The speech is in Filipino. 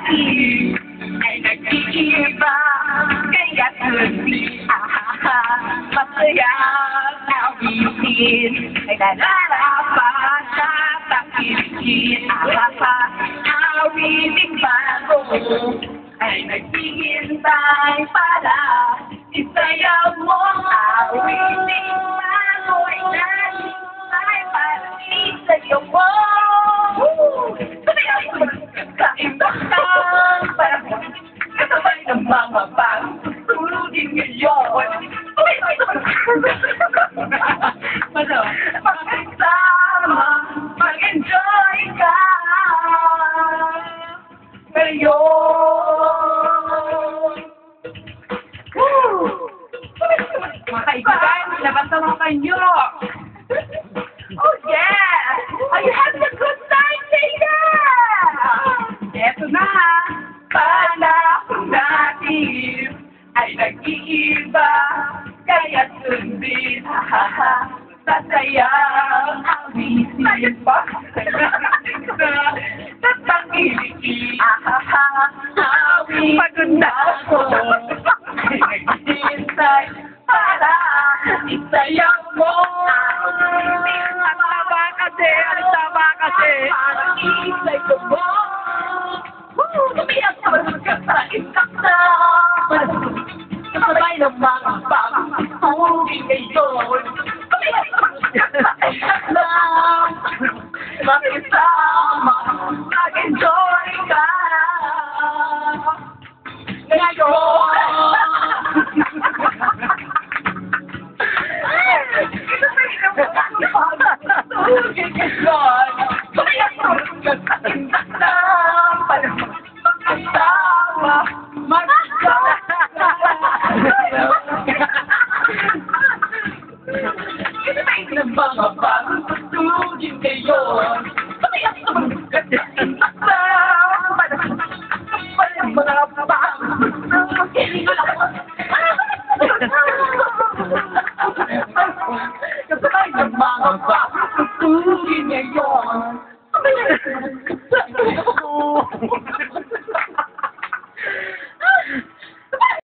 dati ay nag-iiba, kaya tuloy masaya awitin ay nalalapas sa takilid. Awiting bago ay naghihintay para isayaw mo. Awiting bago ay naghihintay para isayaw mo. Sumayaw mo sa imbakang para kasabay ng mga pagtulugin ngayon. Magsama, mag-enjoy ka ngayon. Mga kaibigan, labas na mga kanyo. Oh yeah! Are you having a good time, Tina? Eto na, panahon natin ay nag-iiba, kaya sundin, masayang awitin. Tayo pa? Tatangilin, awit. Pagod na ako, ay naghihintay para isayaw mo. Tama kasi. Para isayaw mo. Tumiyak ka ba sa isakta? Kasabay ng mga pagtulogin ngayon. Tumiyak ka ba sa isakta? Makisama, mag-enjoy ka ngayon. Tulogin ngayon. Tumiyak ka ba sa isakta? Magkasama, mag-enjoy ka. Kasabay ng mga pagtulogin ngayon. Tumiyak ka ba sa isakta? Mga pagtulogin kasabay ng mga pagtulogin ngayon.